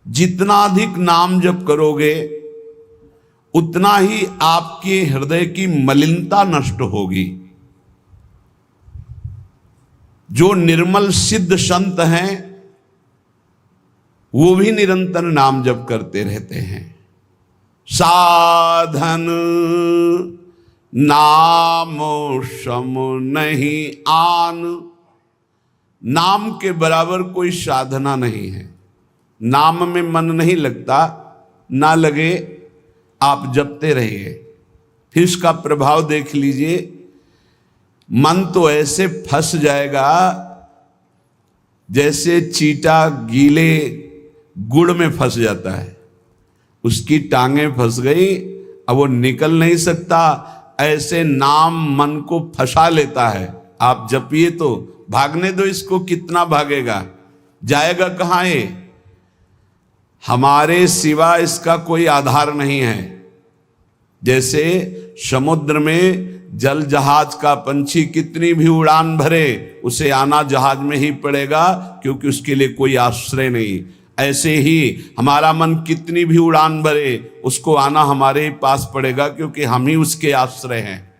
जितना अधिक नाम जप करोगे उतना ही आपके हृदय की मलिनता नष्ट होगी। जो निर्मल सिद्ध संत हैं वो भी निरंतर नाम जप करते रहते हैं। साधन नाम सम नहीं आन, नाम के बराबर कोई साधना नहीं है। नाम में मन नहीं लगता, ना लगे आप जपते रहिए, फिर इसका प्रभाव देख लीजिए। मन तो ऐसे फंस जाएगा जैसे चींटा गीले गुड़ में फंस जाता है, उसकी टांगें फंस गई, अब वो निकल नहीं सकता। ऐसे नाम मन को फंसा लेता है। आप जपिए तो भागने दो इसको, कितना भागेगा, जाएगा कहाँ ये? हमारे सिवा इसका कोई आधार नहीं है। जैसे समुद्र में जल जहाज का पंछी कितनी भी उड़ान भरे, उसे आना जहाज में ही पड़ेगा, क्योंकि उसके लिए कोई आश्रय नहीं। ऐसे ही हमारा मन कितनी भी उड़ान भरे, उसको आना हमारे ही पास पड़ेगा, क्योंकि हम ही उसके आश्रय हैं।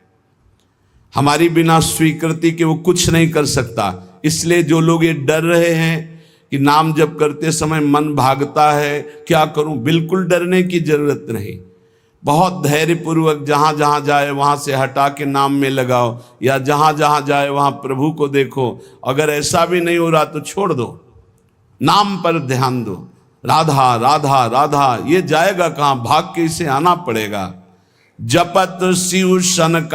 हमारी बिना स्वीकृति के वो कुछ नहीं कर सकता। इसलिए जो लोग ये डर रहे हैं कि नाम जप करते समय मन भागता है, क्या करूं, बिल्कुल डरने की जरूरत नहीं। बहुत धैर्यपूर्वक जहां जहां जाए वहां से हटा के नाम में लगाओ, या जहां जहां जाए वहां प्रभु को देखो। अगर ऐसा भी नहीं हो रहा तो छोड़ दो, नाम पर ध्यान दो। राधा राधा राधा, ये जाएगा कहां, भाग के इसे आना पड़ेगा। जपत शिव सनकादि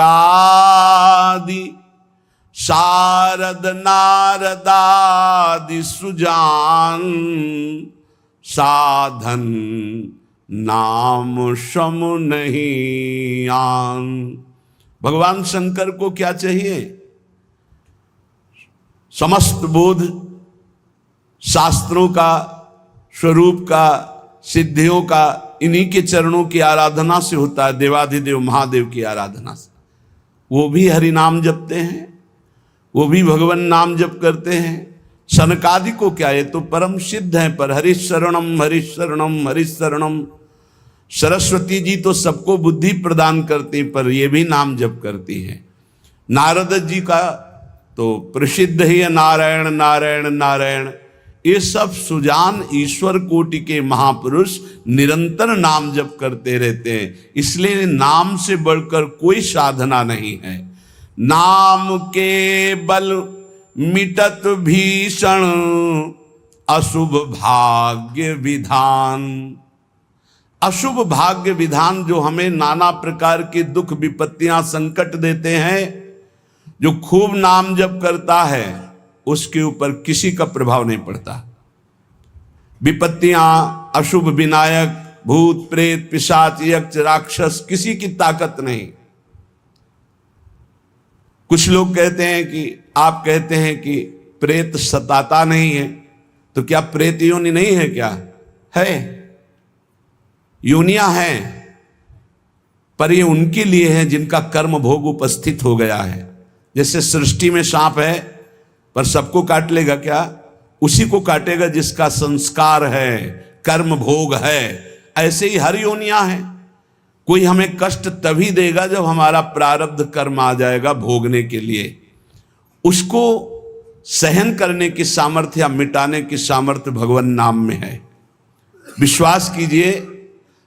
शारद नारदादि सुजान, साधन नाम सम नहीं आन। भगवान शंकर को क्या चाहिए? समस्त बोध शास्त्रों का, स्वरूप का, सिद्धियों का इन्हीं के चरणों की आराधना से होता है, देवाधिदेव महादेव की आराधना से। वो भी हरि नाम जपते हैं, वो भी भगवान नाम जप करते हैं। सनकादि को क्या, ये तो परम सिद्ध है, पर हरिशरणम हरिशरणम हरिशरणम। सरस्वती जी तो सबको बुद्धि प्रदान करती, पर ये भी नाम जप करती हैं। नारद जी का तो प्रसिद्ध ही है नारायण नारायण नारायण। ये सब सुजान ईश्वर कोटि के महापुरुष निरंतर नाम जप करते रहते हैं। इसलिए नाम से बढ़कर कोई साधना नहीं है। नाम के बल मिटत भीषण अशुभ भाग्य विधान। अशुभ भाग्य विधान जो हमें नाना प्रकार के दुख विपत्तियां संकट देते हैं, जो खूब नाम जप करता है उसके ऊपर किसी का प्रभाव नहीं पड़ता। विपत्तियां, अशुभ विनायक, भूत प्रेत पिशाच यक्ष राक्षस, किसी की ताकत नहीं। कुछ लोग कहते हैं कि, आप कहते हैं कि प्रेत सताता नहीं है, तो क्या प्रेत योनि नहीं है? क्या है, योनियां हैं, पर ये उनके लिए है जिनका कर्म भोग उपस्थित हो गया है। जैसे सृष्टि में सांप है, पर सबको काट लेगा क्या? उसी को काटेगा जिसका संस्कार है, कर्म भोग है। ऐसे ही हर योनियां हैं। कोई हमें कष्ट तभी देगा जब हमारा प्रारब्ध कर्म आ जाएगा भोगने के लिए। उसको सहन करने की सामर्थ्य या मिटाने की सामर्थ्य भगवान नाम में है। विश्वास कीजिए,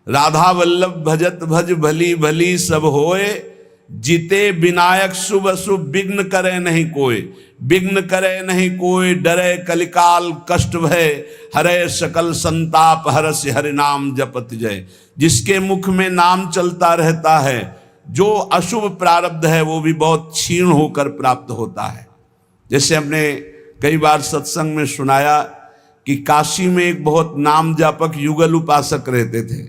राधा वल्लभ भजत भज भली भली सब होए, जीते विनायक शुभ शुभ विघ्न करे नहीं कोई। विघ्न करे नहीं कोई, डरे कलिकाल कष्ट भय, हरे सकल संताप हरस हरि नाम जपत जय। जिसके मुख में नाम चलता रहता है, जो अशुभ प्रारब्ध है वो भी बहुत क्षीण होकर प्राप्त होता है। जैसे हमने कई बार सत्संग में सुनाया कि काशी में एक बहुत नाम जापक युगल उपासक रहते थे।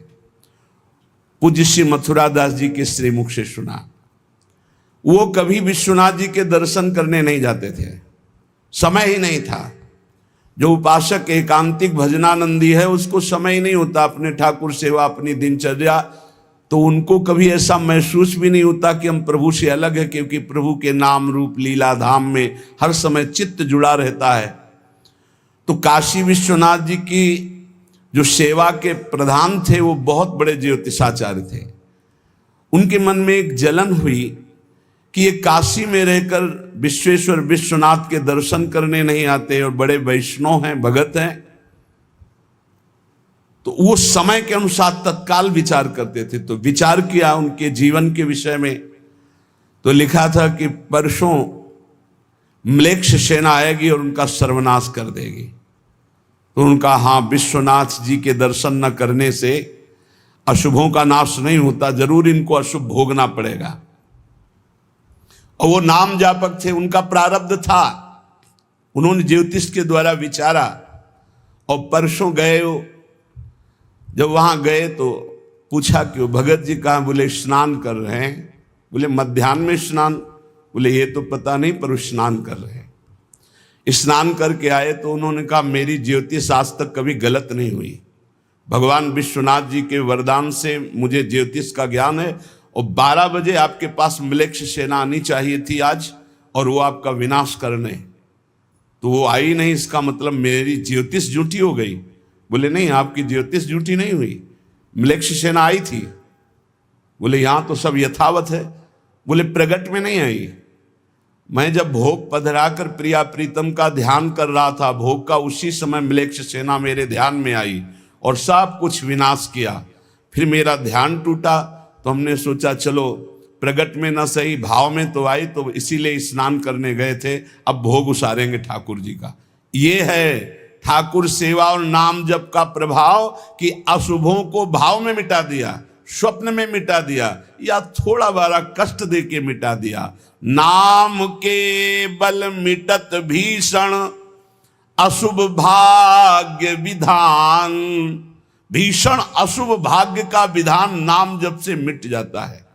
पूज्य श्री मथुरा दास जी के श्रीमुख से सुना। वो कभी विश्वनाथ जी के दर्शन करने नहीं जाते थे, समय ही नहीं था। जो उपासक एकांतिक भजनानंदी है उसको समय ही नहीं होता, अपने ठाकुर सेवा, अपनी दिनचर्या, तो उनको कभी ऐसा महसूस भी नहीं होता कि हम प्रभु से अलग है, क्योंकि प्रभु के नाम रूप लीला धाम में हर समय चित्त जुड़ा रहता है। तो काशी विश्वनाथ जी की जो सेवा के प्रधान थे वो बहुत बड़े ज्योतिषाचार्य थे। उनके मन में एक जलन हुई कि ये काशी में रहकर विश्वेश्वर विश्वनाथ के दर्शन करने नहीं आते और बड़े वैष्णव हैं, भगत हैं। तो वो समय के अनुसार तत्काल विचार करते थे। तो विचार किया उनके जीवन के विषय में, तो लिखा था कि परसों म्लेच्छ सेना आएगी और उनका सर्वनाश कर देगी। तो उनका हाँ, विश्वनाथ जी के दर्शन न करने से अशुभों का नाश नहीं होता, जरूर इनको अशुभ भोगना पड़ेगा। और वो नाम जापक थे, उनका प्रारब्ध था। उन्होंने ज्योतिष के द्वारा विचारा और परसों गए। जब वहां गए तो पूछा कि वो भगत जी कहाँ? बोले स्नान कर रहे हैं। बोले मध्याह्न में स्नान? बोले ये तो पता नहीं, पर स्नान कर रहे हैं। स्नान करके आए तो उन्होंने कहा मेरी ज्योतिष आज तक कभी गलत नहीं हुई। भगवान विश्वनाथ जी के वरदान से मुझे ज्योतिष का ज्ञान है और 12 बजे आपके पास म्लेच्छ सेना आनी चाहिए थी आज, और वो आपका विनाश करने, तो वो आई नहीं। इसका मतलब मेरी ज्योतिष झूठी हो गई? बोले नहीं, आपकी ज्योतिष झूठी नहीं हुई, म्लेच्छ सेना आई थी। बोले यहाँ तो सब यथावत है। बोले प्रगट में नहीं आई। मैं जब भोग पधराकर प्रिया प्रीतम का ध्यान कर रहा था भोग का, उसी समय म्लेच्छ सेना मेरे ध्यान में आई और सब कुछ विनाश किया। फिर मेरा ध्यान टूटा तो हमने सोचा चलो प्रगट में न सही, भाव में तो आई, तो इसीलिए स्नान करने गए थे, अब भोग उसारेंगे ठाकुर जी का। ये है ठाकुर सेवा और नाम जप का प्रभाव कि अशुभों को भाव में मिटा दिया, स्वप्न में मिटा दिया, या थोड़ा बारा कष्ट दे के मिटा दिया। नाम के बल मिटत भीषण अशुभ भाग्य विधान। भीषण अशुभ भाग्य का विधान नाम जप से मिट जाता है।